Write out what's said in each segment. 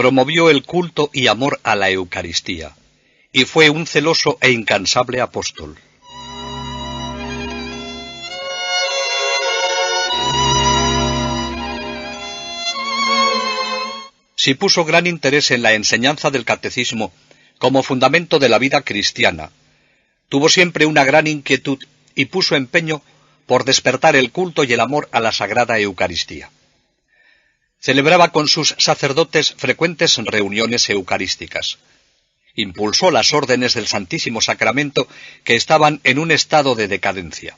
promovió el culto y amor a la Eucaristía, y fue un celoso e incansable apóstol. Si puso gran interés en la enseñanza del catecismo como fundamento de la vida cristiana, tuvo siempre una gran inquietud y puso empeño por despertar el culto y el amor a la Sagrada Eucaristía. Celebraba con sus sacerdotes frecuentes reuniones eucarísticas. Impulsó las órdenes del Santísimo Sacramento que estaban en un estado de decadencia.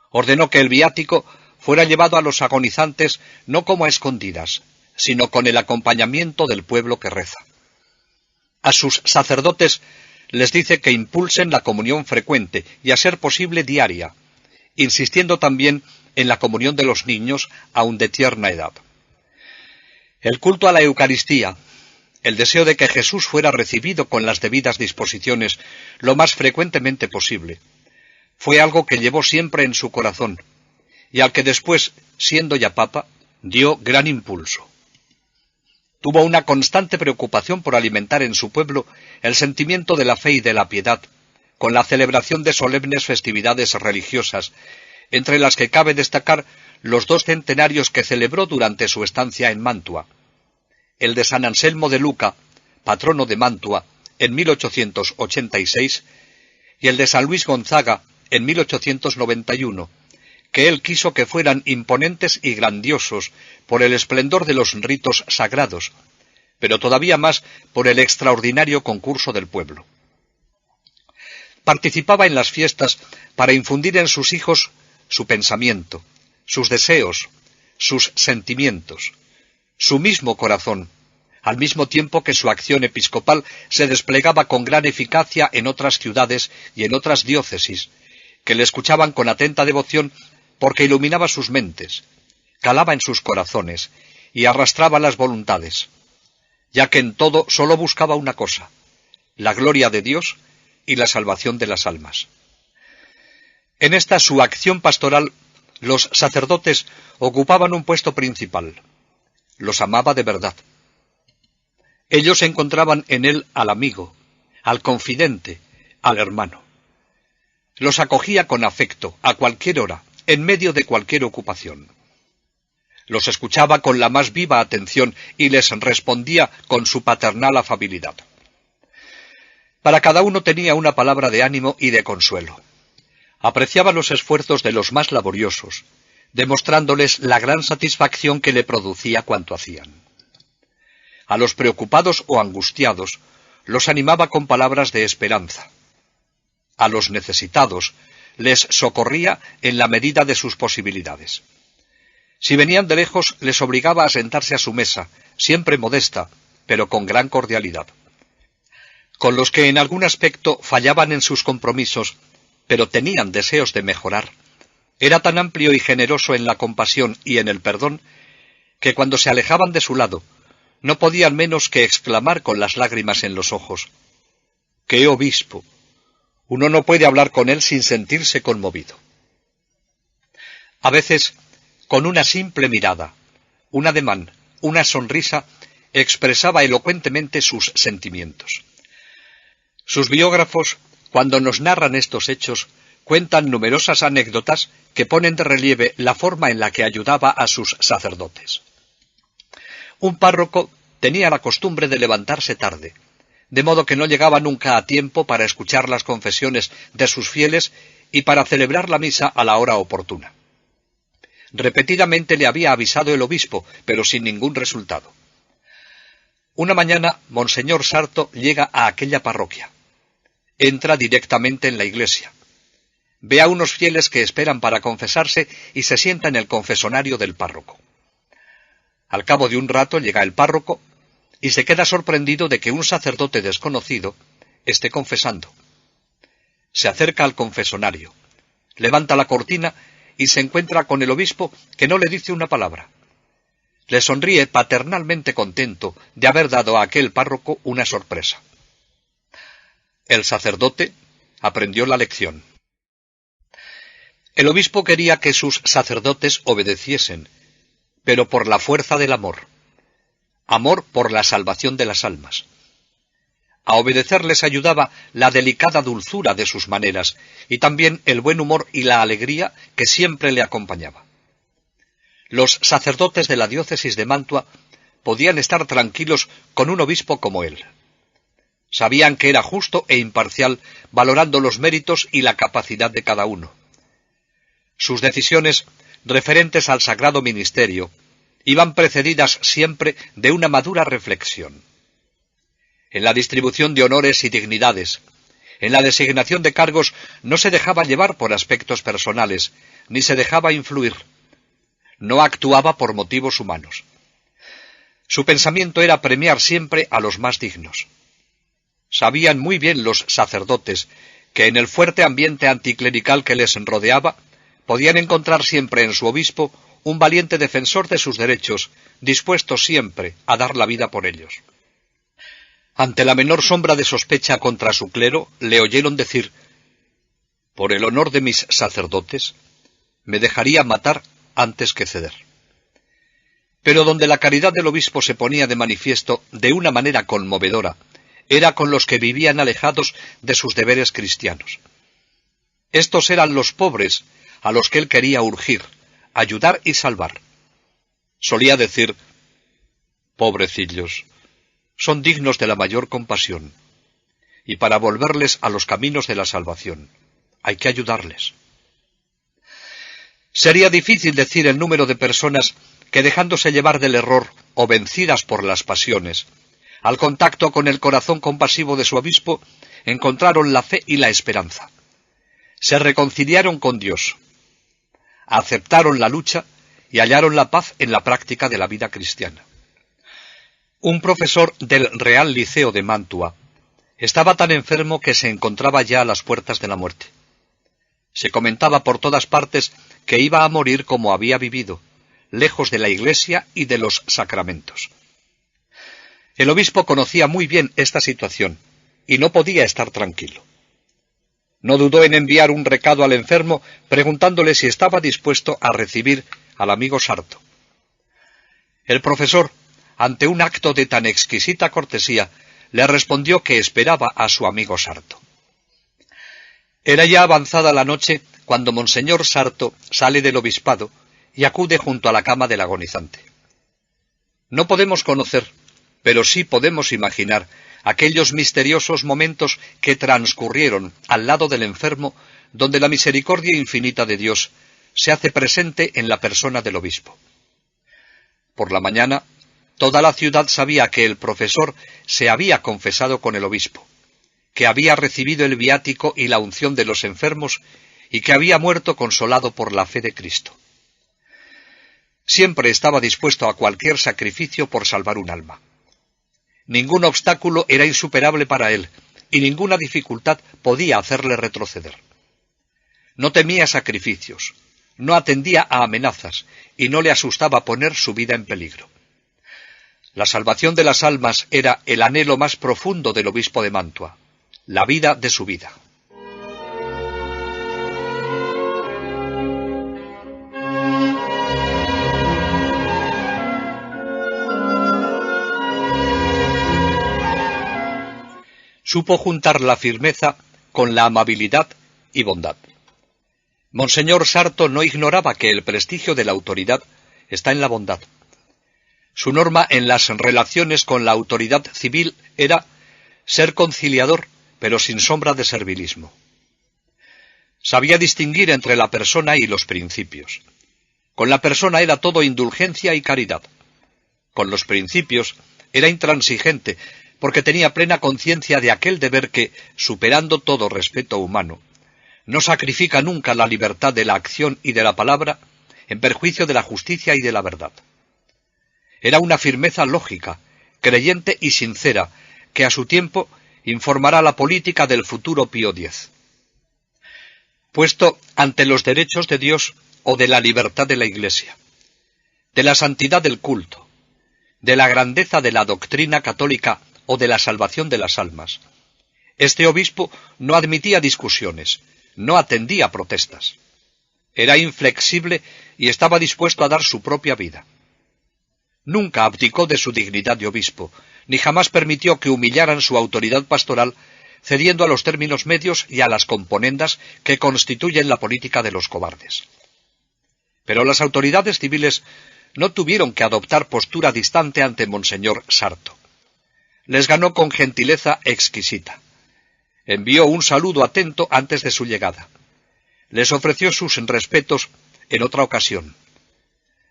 Ordenó que el viático fuera llevado a los agonizantes no como a escondidas, sino con el acompañamiento del pueblo que reza. A sus sacerdotes les dice que impulsen la comunión frecuente y a ser posible diaria, insistiendo también en la comunión de los niños aun de tierna edad. El culto a la Eucaristía, el deseo de que Jesús fuera recibido con las debidas disposiciones lo más frecuentemente posible, fue algo que llevó siempre en su corazón y al que después, siendo ya papa, dio gran impulso. Tuvo una constante preocupación por alimentar en su pueblo el sentimiento de la fe y de la piedad, con la celebración de solemnes festividades religiosas, entre las que cabe destacar los 2 centenarios que celebró durante su estancia en Mantua: el de San Anselmo de Luca, patrono de Mantua, en 1886, y el de San Luis Gonzaga, en 1891, que él quiso que fueran imponentes y grandiosos por el esplendor de los ritos sagrados, pero todavía más por el extraordinario concurso del pueblo. Participaba en las fiestas para infundir en sus hijos su pensamiento, sus deseos, sus sentimientos, su mismo corazón, al mismo tiempo que su acción episcopal se desplegaba con gran eficacia en otras ciudades y en otras diócesis, que le escuchaban con atenta devoción porque iluminaba sus mentes, calaba en sus corazones y arrastraba las voluntades, ya que en todo sólo buscaba una cosa: la gloria de Dios y la salvación de las almas. En esta su acción pastoral, los sacerdotes ocupaban un puesto principal. Los amaba de verdad. Ellos encontraban en él al amigo, al confidente, al hermano. Los acogía con afecto, a cualquier hora, en medio de cualquier ocupación. Los escuchaba con la más viva atención y les respondía con su paternal afabilidad. Para cada uno tenía una palabra de ánimo y de consuelo. Apreciaba los esfuerzos de los más laboriosos, demostrándoles la gran satisfacción que le producía cuanto hacían. A los preocupados o angustiados los animaba con palabras de esperanza. A los necesitados les socorría en la medida de sus posibilidades. Si venían de lejos, les obligaba a sentarse a su mesa, siempre modesta, pero con gran cordialidad. Con los que en algún aspecto fallaban en sus compromisos, pero tenían deseos de mejorar, era tan amplio y generoso en la compasión y en el perdón, que cuando se alejaban de su lado, no podían menos que exclamar con las lágrimas en los ojos: ¡qué obispo! Uno no puede hablar con él sin sentirse conmovido. A veces, con una simple mirada, un ademán, una sonrisa, expresaba elocuentemente sus sentimientos. Sus biógrafos, cuando nos narran estos hechos, cuentan numerosas anécdotas que ponen de relieve la forma en la que ayudaba a sus sacerdotes. Un párroco tenía la costumbre de levantarse tarde, de modo que no llegaba nunca a tiempo para escuchar las confesiones de sus fieles y para celebrar la misa a la hora oportuna. Repetidamente le había avisado el obispo, pero sin ningún resultado. Una mañana, Monseñor Sarto llega a aquella parroquia. Entra directamente en la iglesia. Ve a unos fieles que esperan para confesarse y se sienta en el confesonario del párroco. Al cabo de un rato llega el párroco y se queda sorprendido de que un sacerdote desconocido esté confesando. Se acerca al confesonario, levanta la cortina y se encuentra con el obispo, que no le dice una palabra. Le sonríe paternalmente contento de haber dado a aquel párroco una sorpresa. El sacerdote aprendió la lección. El obispo quería que sus sacerdotes obedeciesen, pero por la fuerza del amor. amor por la salvación de las almas. A obedecer les ayudaba la delicada dulzura de sus maneras y también el buen humor y la alegría que siempre le acompañaba. Los sacerdotes de la diócesis de Mantua podían estar tranquilos con un obispo como él. Sabían que era justo e imparcial, valorando los méritos y la capacidad de cada uno. Sus decisiones referentes al sagrado ministerio iban precedidas siempre de una madura reflexión. En la distribución de honores y dignidades, en la designación de cargos, no se dejaba llevar por aspectos personales, ni se dejaba influir. No actuaba por motivos humanos. Su pensamiento era premiar siempre a los más dignos. Sabían muy bien los sacerdotes que en el fuerte ambiente anticlerical que les rodeaba, podían encontrar siempre en su obispo un valiente defensor de sus derechos, dispuesto siempre a dar la vida por ellos. Ante la menor sombra de sospecha contra su clero, le oyeron decir: «Por el honor de mis sacerdotes, me dejaría matar antes que ceder». Pero donde la caridad del obispo se ponía de manifiesto de una manera conmovedora, era con los que vivían alejados de sus deberes cristianos. Estos eran los pobres a los que él quería urgir, ayudar y salvar. Solía decir: «Pobrecillos, son dignos de la mayor compasión, y para volverles a los caminos de la salvación hay que ayudarles». Sería difícil decir el número de personas que, dejándose llevar del error o vencidas por las pasiones, al contacto con el corazón compasivo de su obispo, encontraron la fe y la esperanza. Se reconciliaron con Dios, aceptaron la lucha y hallaron la paz en la práctica de la vida cristiana. Un profesor del Real Liceo de Mantua estaba tan enfermo que se encontraba ya a las puertas de la muerte. Se comentaba por todas partes que iba a morir como había vivido, lejos de la Iglesia y de los sacramentos. El obispo conocía muy bien esta situación y no podía estar tranquilo. No dudó en enviar un recado al enfermo preguntándole si estaba dispuesto a recibir al amigo Sarto. El profesor, ante un acto de tan exquisita cortesía, le respondió que esperaba a su amigo Sarto. Era ya avanzada la noche cuando Monseñor Sarto sale del obispado y acude junto a la cama del agonizante. No podemos conocer, pero sí podemos imaginar aquellos misteriosos momentos que transcurrieron al lado del enfermo, donde la misericordia infinita de Dios se hace presente en la persona del obispo. Por la mañana, toda la ciudad sabía que el profesor se había confesado con el obispo, que había recibido el viático y la unción de los enfermos y que había muerto consolado por la fe de Cristo. Siempre estaba dispuesto a cualquier sacrificio por salvar un alma. Ningún obstáculo era insuperable para él, y ninguna dificultad podía hacerle retroceder. No temía sacrificios, no atendía a amenazas, y no le asustaba poner su vida en peligro. La salvación de las almas era el anhelo más profundo del obispo de Mantua, la vida de su vida. Supo juntar la firmeza con la amabilidad y bondad. Monseñor Sarto no ignoraba que el prestigio de la autoridad está en la bondad. Su norma en las relaciones con la autoridad civil era ser conciliador, pero sin sombra de servilismo. Sabía distinguir entre la persona y los principios. Con la persona era todo indulgencia y caridad. Con los principios era intransigente, porque tenía plena conciencia de aquel deber que, superando todo respeto humano, no sacrifica nunca la libertad de la acción y de la palabra en perjuicio de la justicia y de la verdad. Era una firmeza lógica, creyente y sincera, que a su tiempo informará la política del futuro Pío X. Puesto ante los derechos de Dios o de la libertad de la Iglesia, de la santidad del culto, de la grandeza de la doctrina católica o de la salvación de las almas, este obispo no admitía discusiones, no atendía protestas. Era inflexible y estaba dispuesto a dar su propia vida. Nunca abdicó de su dignidad de obispo, ni jamás permitió que humillaran su autoridad pastoral, cediendo a los términos medios y a las componendas que constituyen la política de los cobardes. Pero las autoridades civiles no tuvieron que adoptar postura distante ante Monseñor Sarto. Les ganó con gentileza exquisita. Envió un saludo atento antes de su llegada. Les ofreció sus respetos en otra ocasión.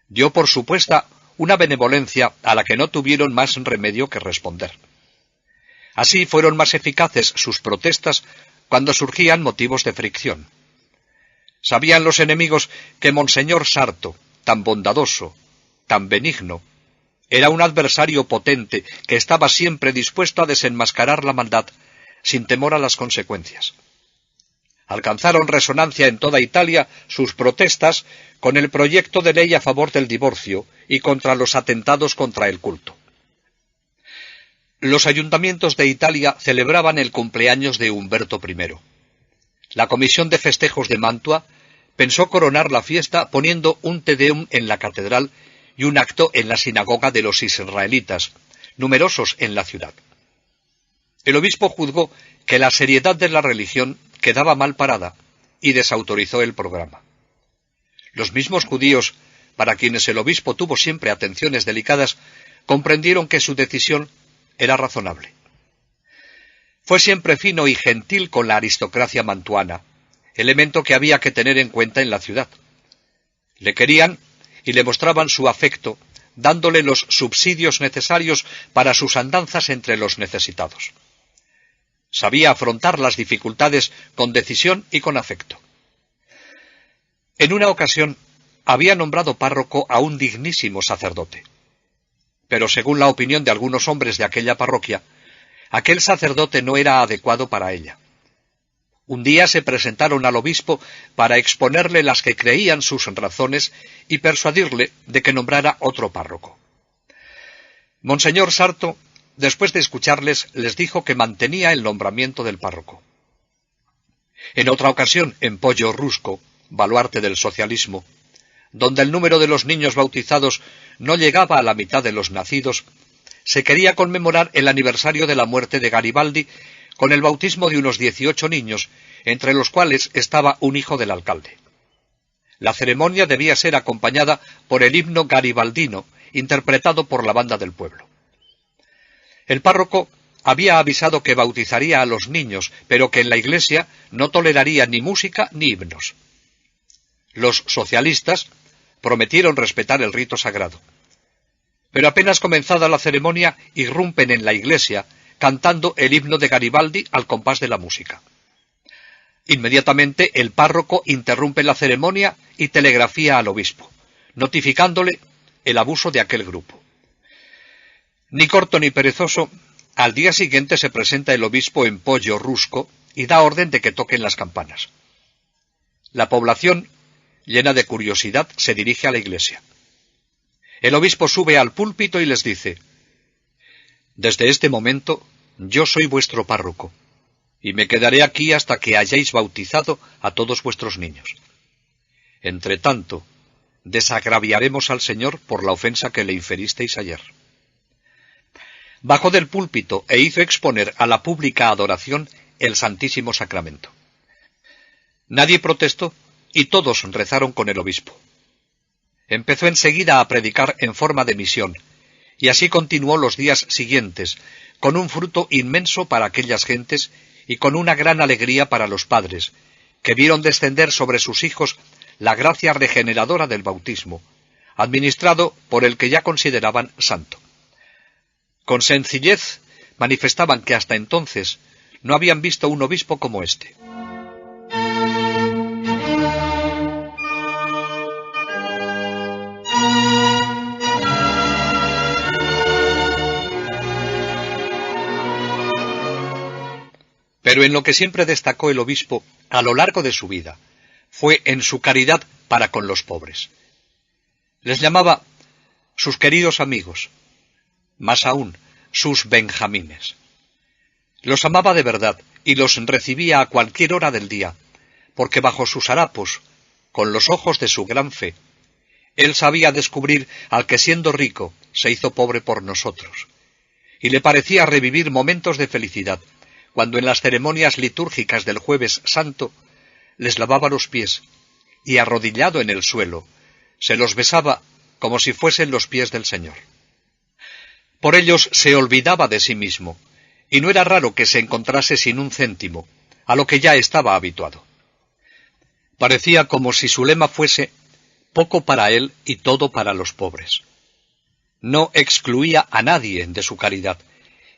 Dio por supuesta una benevolencia a la que no tuvieron más remedio que responder. Así fueron más eficaces sus protestas cuando surgían motivos de fricción. Sabían los enemigos que Monseñor Sarto, tan bondadoso, tan benigno, era un adversario potente que estaba siempre dispuesto a desenmascarar la maldad sin temor a las consecuencias. Alcanzaron resonancia en toda Italia sus protestas con el proyecto de ley a favor del divorcio y contra los atentados contra el culto. Los ayuntamientos de Italia celebraban el cumpleaños de Humberto I. La Comisión de Festejos de Mantua pensó coronar la fiesta poniendo un Te Deum en la catedral y un acto en la sinagoga de los israelitas, numerosos en la ciudad. El obispo juzgó que la seriedad de la religión quedaba mal parada y desautorizó el programa. Los mismos judíos, para quienes el obispo tuvo siempre atenciones delicadas, comprendieron que su decisión era razonable. Fue siempre fino y gentil con la aristocracia mantuana, elemento que había que tener en cuenta en la ciudad. Le querían y le mostraban su afecto, dándole los subsidios necesarios para sus andanzas entre los necesitados. Sabía afrontar las dificultades con decisión y con afecto. En una ocasión había nombrado párroco a un dignísimo sacerdote. Pero según la opinión de algunos hombres de aquella parroquia, aquel sacerdote no era adecuado para ella. Un día se presentaron al obispo para exponerle las que creían sus razones y persuadirle de que nombrara otro párroco. Monseñor Sarto, después de escucharles, les dijo que mantenía el nombramiento del párroco. En otra ocasión, en Poggio Rusco, baluarte del socialismo, donde el número de los niños bautizados no llegaba a la mitad de los nacidos, se quería conmemorar el aniversario de la muerte de Garibaldi con el bautismo de unos 18 niños, entre los cuales estaba un hijo del alcalde. La ceremonia debía ser acompañada por el himno garibaldino, interpretado por la banda del pueblo. El párroco había avisado que bautizaría a los niños, pero que en la iglesia no toleraría ni música ni himnos. Los socialistas prometieron respetar el rito sagrado. Pero apenas comenzada la ceremonia, irrumpen en la iglesia, cantando el himno de Garibaldi al compás de la música. Inmediatamente el párroco interrumpe la ceremonia y telegrafía al obispo, notificándole el abuso de aquel grupo. Ni corto ni perezoso, al día siguiente se presenta el obispo en Poggio Rusco y da orden de que toquen las campanas. La población, llena de curiosidad, se dirige a la iglesia. El obispo sube al púlpito y les dice: «Desde este momento yo soy vuestro párroco, y me quedaré aquí hasta que hayáis bautizado a todos vuestros niños. Entretanto, desagraviaremos al Señor por la ofensa que le inferisteis ayer». Bajó del púlpito e hizo exponer a la pública adoración el Santísimo Sacramento. Nadie protestó y todos rezaron con el obispo. Empezó enseguida a predicar en forma de misión, y así continuó los días siguientes, con un fruto inmenso para aquellas gentes y con una gran alegría para los padres, que vieron descender sobre sus hijos la gracia regeneradora del bautismo, administrado por el que ya consideraban santo. Con sencillez manifestaban que hasta entonces no habían visto un obispo como este. Pero en lo que siempre destacó el obispo a lo largo de su vida fue en su caridad para con los pobres. Les llamaba sus queridos amigos, más aún, sus benjamines. Los amaba de verdad y los recibía a cualquier hora del día, porque bajo sus harapos, con los ojos de su gran fe, Él sabía descubrir al que siendo rico se hizo pobre por nosotros. Y le parecía revivir momentos de felicidad, cuando en las ceremonias litúrgicas del Jueves Santo les lavaba los pies y, arrodillado en el suelo, se los besaba como si fuesen los pies del Señor. Por ellos se olvidaba de sí mismo, y no era raro que se encontrase sin un céntimo, a lo que ya estaba habituado. Parecía como si su lema fuese poco para él y todo para los pobres. No excluía a nadie de su caridad,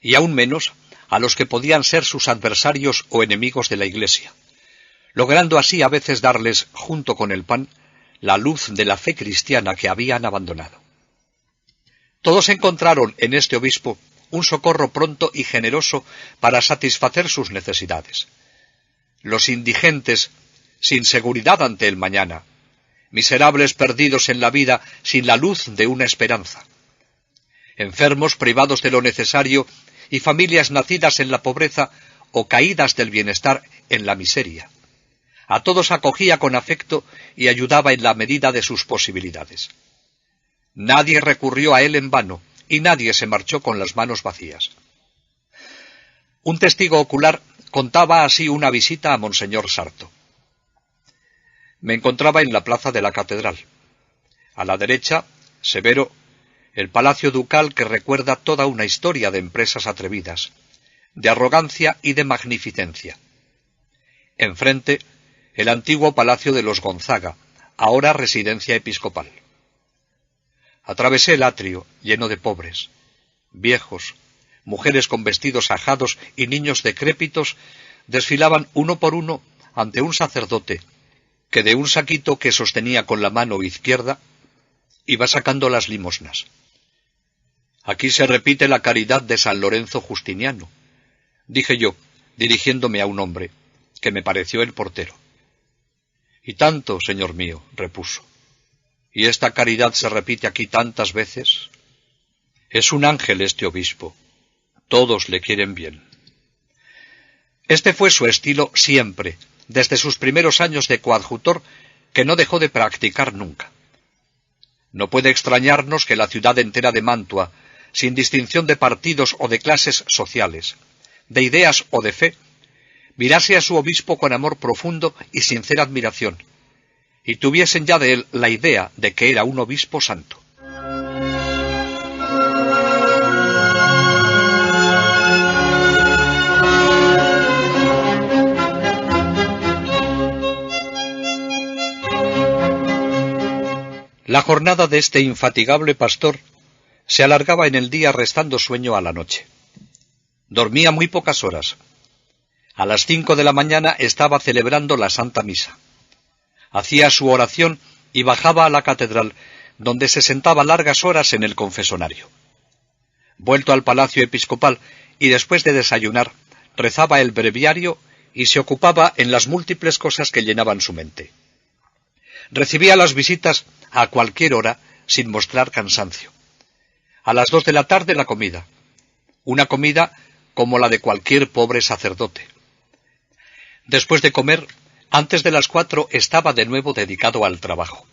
y aún menos a los que podían ser sus adversarios o enemigos de la Iglesia, logrando así a veces darles, junto con el pan, la luz de la fe cristiana que habían abandonado. Todos encontraron en este obispo un socorro pronto y generoso para satisfacer sus necesidades. Los indigentes, sin seguridad ante el mañana, miserables perdidos en la vida sin la luz de una esperanza, enfermos privados de lo necesario y familias nacidas en la pobreza o caídas del bienestar en la miseria. A todos acogía con afecto y ayudaba en la medida de sus posibilidades. Nadie recurrió a él en vano y nadie se marchó con las manos vacías. Un testigo ocular contaba así una visita a Monseñor Sarto. Me encontraba en la plaza de la catedral. A la derecha, severo, el palacio ducal que recuerda toda una historia de empresas atrevidas, de arrogancia y de magnificencia. Enfrente, el antiguo palacio de los Gonzaga, ahora residencia episcopal. Atravesé el atrio, lleno de pobres, viejos, mujeres con vestidos ajados y niños decrépitos desfilaban uno por uno ante un sacerdote que de un saquito que sostenía con la mano izquierda iba sacando las limosnas. Aquí se repite la caridad de San Lorenzo Justiniano, dije yo, dirigiéndome a un hombre, que me pareció el portero. Y tanto, señor mío, repuso. ¿Y esta caridad se repite aquí tantas veces? Es un ángel este obispo. Todos le quieren bien. Este fue su estilo siempre, desde sus primeros años de coadjutor, que no dejó de practicar nunca. No puede extrañarnos que la ciudad entera de Mantua, sin distinción de partidos o de clases sociales, de ideas o de fe, mirase a su obispo con amor profundo y sincera admiración, y tuviesen ya de él la idea de que era un obispo santo. La jornada de este infatigable pastor se alargaba en el día restando sueño a la noche. Dormía muy pocas horas. A las 5 de la mañana estaba celebrando la Santa Misa. Hacía su oración y bajaba a la catedral, donde se sentaba largas horas en el confesonario. Vuelto al palacio episcopal y después de desayunar, rezaba el breviario y se ocupaba en las múltiples cosas que llenaban su mente. Recibía las visitas a cualquier hora sin mostrar cansancio. A las 2 de la tarde la comida. Una comida como la de cualquier pobre sacerdote. Después de comer, antes de las 4 estaba de nuevo dedicado al trabajo.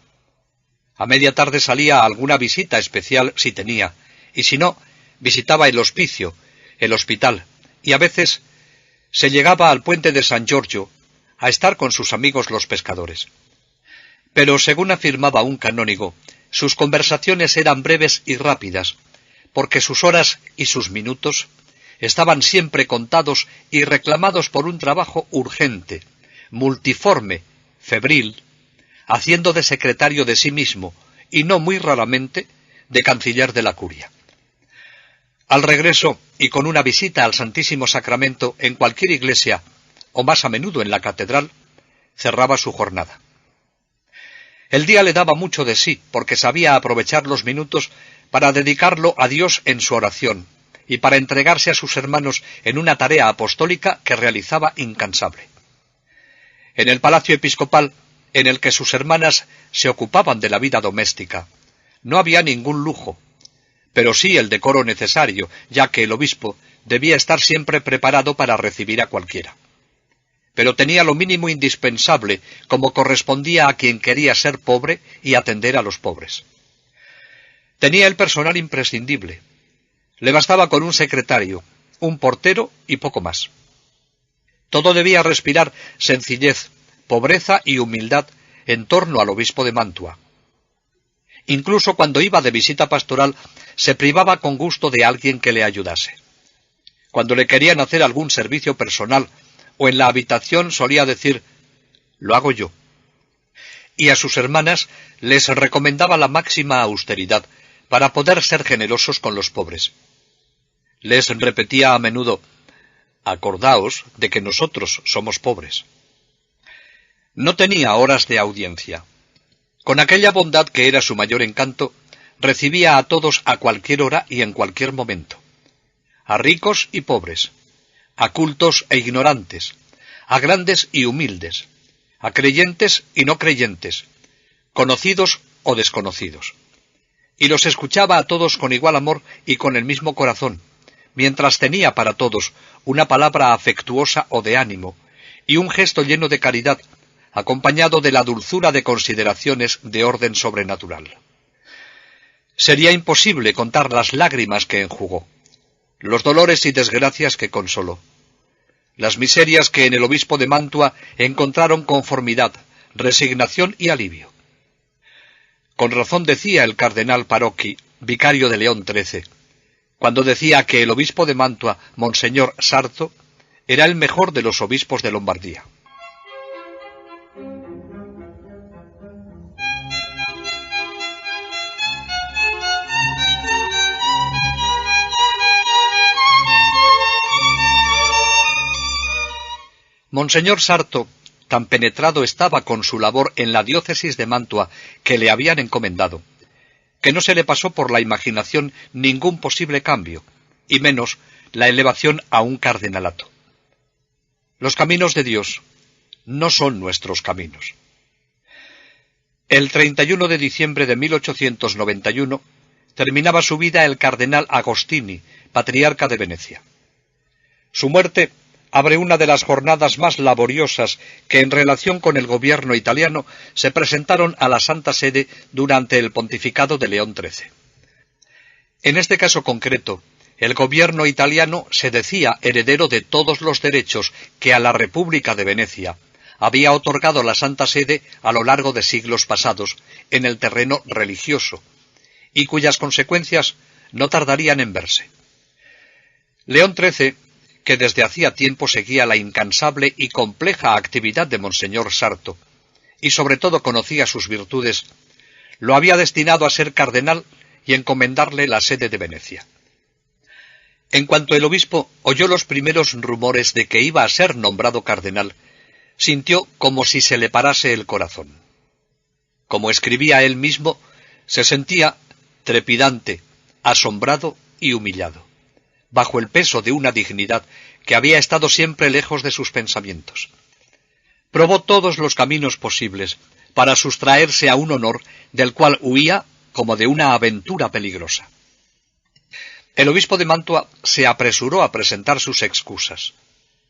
A media tarde salía a alguna visita especial si tenía, y si no, visitaba el hospicio, el hospital, y a veces se llegaba al puente de San Giorgio a estar con sus amigos los pescadores. Pero, según afirmaba un canónigo, sus conversaciones eran breves y rápidas, porque sus horas y sus minutos estaban siempre contados y reclamados por un trabajo urgente, multiforme, febril, haciendo de secretario de sí mismo, y no muy raramente, de canciller de la curia. Al regreso, y con una visita al Santísimo Sacramento en cualquier iglesia, o más a menudo en la catedral, cerraba su jornada. El día le daba mucho de sí, porque sabía aprovechar los minutos para dedicarlo a Dios en su oración, y para entregarse a sus hermanos en una tarea apostólica que realizaba incansable. En el palacio episcopal, en el que sus hermanas se ocupaban de la vida doméstica, no había ningún lujo, pero sí el decoro necesario, ya que el obispo debía estar siempre preparado para recibir a cualquiera. pero tenía lo mínimo indispensable, como correspondía a quien quería ser pobre y atender a los pobres. Tenía el personal imprescindible. Le bastaba con un secretario, un portero y poco más. Todo debía respirar sencillez, pobreza y humildad en torno al obispo de Mantua. Incluso cuando iba de visita pastoral, se privaba con gusto de alguien que le ayudase. Cuando le querían hacer algún servicio personal o en la habitación solía decir: «Lo hago yo». Y a sus hermanas les recomendaba la máxima austeridad para poder ser generosos con los pobres. Les repetía a menudo: «Acordaos de que nosotros somos pobres». No tenía horas de audiencia. Con aquella bondad que era su mayor encanto, recibía a todos a cualquier hora y en cualquier momento. A ricos y pobres, a cultos e ignorantes, a grandes y humildes, a creyentes y no creyentes, conocidos o desconocidos. Y los escuchaba a todos con igual amor y con el mismo corazón, mientras tenía para todos una palabra afectuosa o de ánimo, y un gesto lleno de caridad, acompañado de la dulzura de consideraciones de orden sobrenatural. Sería imposible contar las lágrimas que enjugó, los dolores y desgracias que consoló, las miserias que en el obispo de Mantua encontraron conformidad, resignación y alivio. Con razón decía el cardenal Parocchi, vicario de León XIII, cuando decía que el obispo de Mantua, Monseñor Sarto, era el mejor de los obispos de Lombardía. Monseñor Sarto, tan penetrado estaba con su labor en la diócesis de Mantua que le habían encomendado, que no se le pasó por la imaginación ningún posible cambio, y menos la elevación a un cardenalato. Los caminos de Dios no son nuestros caminos. El 31 de diciembre de 1891 terminaba su vida el cardenal Agostini, patriarca de Venecia. Su muerte abre una de las jornadas más laboriosas que en relación con el gobierno italiano se presentaron a la Santa Sede durante el pontificado de León XIII. En este caso concreto, el gobierno italiano se decía heredero de todos los derechos que a la República de Venecia había otorgado la Santa Sede a lo largo de siglos pasados en el terreno religioso, y cuyas consecuencias no tardarían en verse. León XIII, que desde hacía tiempo seguía la incansable y compleja actividad de Monseñor Sarto, y sobre todo conocía sus virtudes, lo había destinado a ser cardenal y encomendarle la sede de Venecia. En cuanto el obispo oyó los primeros rumores de que iba a ser nombrado cardenal, sintió como si se le parase el corazón. Como escribía él mismo, se sentía trepidante, asombrado y humillado, bajo el peso de una dignidad que había estado siempre lejos de sus pensamientos. Probó todos los caminos posibles para sustraerse a un honor del cual huía como de una aventura peligrosa. El obispo de Mantua se apresuró a presentar sus excusas.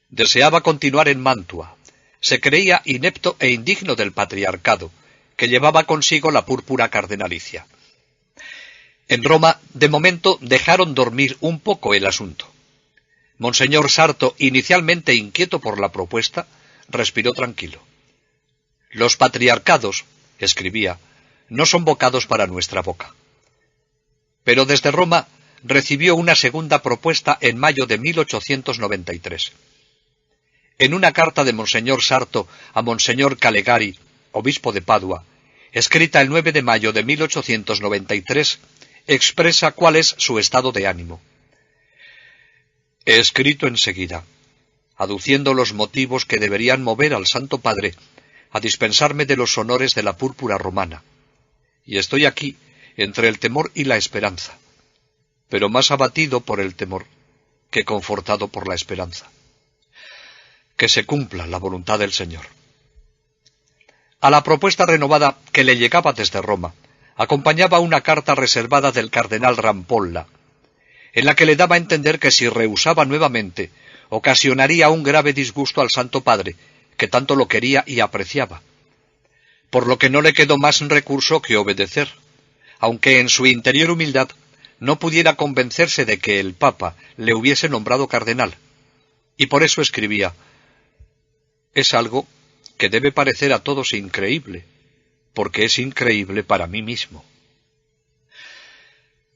Deseaba continuar en Mantua. Se creía inepto e indigno del patriarcado, que llevaba consigo la púrpura cardenalicia. En Roma, de momento, dejaron dormir un poco el asunto. Monseñor Sarto, inicialmente inquieto por la propuesta, respiró tranquilo. «Los patriarcados», escribía, «no son bocados para nuestra boca». Pero desde Roma recibió una segunda propuesta en mayo de 1893. En una carta de Monseñor Sarto a Monseñor Calegari, obispo de Padua, escrita el 9 de mayo de 1893, expresa cuál es su estado de ánimo. He escrito enseguida, aduciendo los motivos que deberían mover al Santo Padre a dispensarme de los honores de la púrpura romana, y estoy aquí entre el temor y la esperanza, pero más abatido por el temor que confortado por la esperanza. Que se cumpla la voluntad del Señor. A la propuesta renovada que le llegaba desde Roma, acompañaba una carta reservada del cardenal Rampolla, en la que le daba a entender que si rehusaba nuevamente, ocasionaría un grave disgusto al Santo Padre, que tanto lo quería y apreciaba, por lo que no le quedó más recurso que obedecer, aunque en su interior humildad no pudiera convencerse de que el Papa le hubiese nombrado cardenal, y por eso escribía: «Es algo que debe parecer a todos increíble, porque es increíble para mí mismo».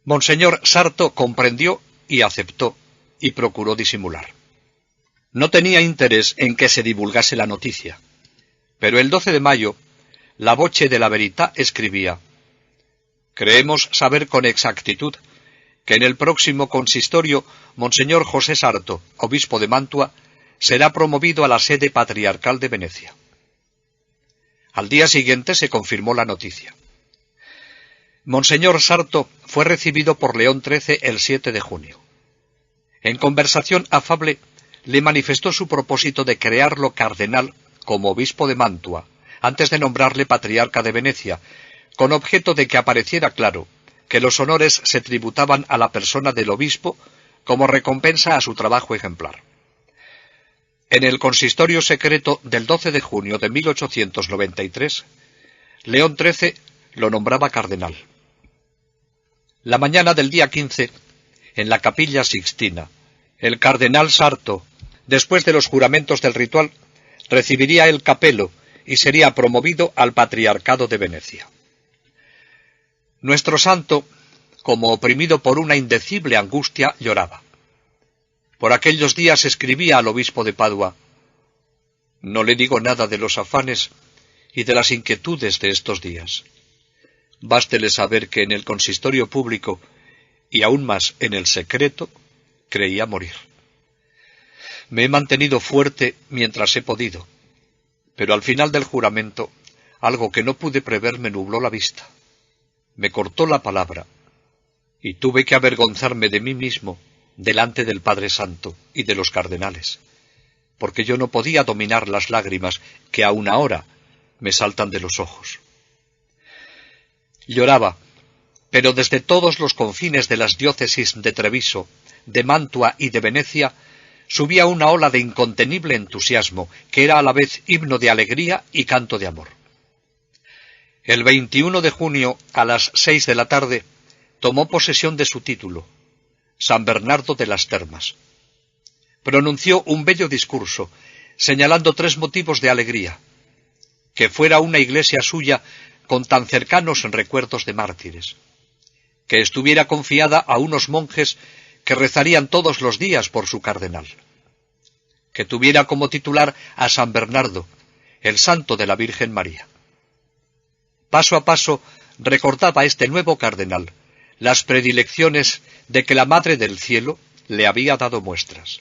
Monseñor Sarto comprendió y aceptó, y procuró disimular. No tenía interés en que se divulgase la noticia, pero el 12 de mayo, la Voce de la Verità escribía: «Creemos saber con exactitud que en el próximo consistorio Monseñor José Sarto, obispo de Mantua, será promovido a la sede patriarcal de Venecia». Al día siguiente se confirmó la noticia. Monseñor Sarto fue recibido por León XIII el 7 de junio. En conversación afable le manifestó su propósito de crearlo cardenal como obispo de Mantua, antes de nombrarle patriarca de Venecia, con objeto de que apareciera claro que los honores se tributaban a la persona del obispo como recompensa a su trabajo ejemplar. En el consistorio secreto del 12 de junio de 1893, León XIII lo nombraba cardenal. La mañana del día 15, en la Capilla Sixtina, el cardenal Sarto, después de los juramentos del ritual, recibiría el capelo y sería promovido al patriarcado de Venecia. Nuestro santo, como oprimido por una indecible angustia, lloraba. Por aquellos días escribía al obispo de Padua: «No le digo nada de los afanes y de las inquietudes de estos días. Bástele saber que en el consistorio público, y aún más en el secreto, creía morir. Me he mantenido fuerte mientras he podido, pero al final del juramento, algo que no pude prever me nubló la vista. Me cortó la palabra, y tuve que avergonzarme de mí mismo delante del Padre Santo y de los cardenales, porque yo no podía dominar las lágrimas que aún ahora me saltan de los ojos». Lloraba, pero desde todos los confines de las diócesis de Treviso, de Mantua y de Venecia, subía una ola de incontenible entusiasmo, que era a la vez himno de alegría y canto de amor. El 21 de junio, a las 6 de la tarde, tomó posesión de su título, San Bernardo de las Termas. Pronunció un bello discurso, señalando 3 motivos de alegría: que fuera una iglesia suya con tan cercanos recuerdos de mártires, que estuviera confiada a unos monjes que rezarían todos los días por su cardenal, que tuviera como titular a San Bernardo, el santo de la Virgen María. Paso a paso recordaba este nuevo cardenal las predilecciones de que la Madre del Cielo le había dado muestras.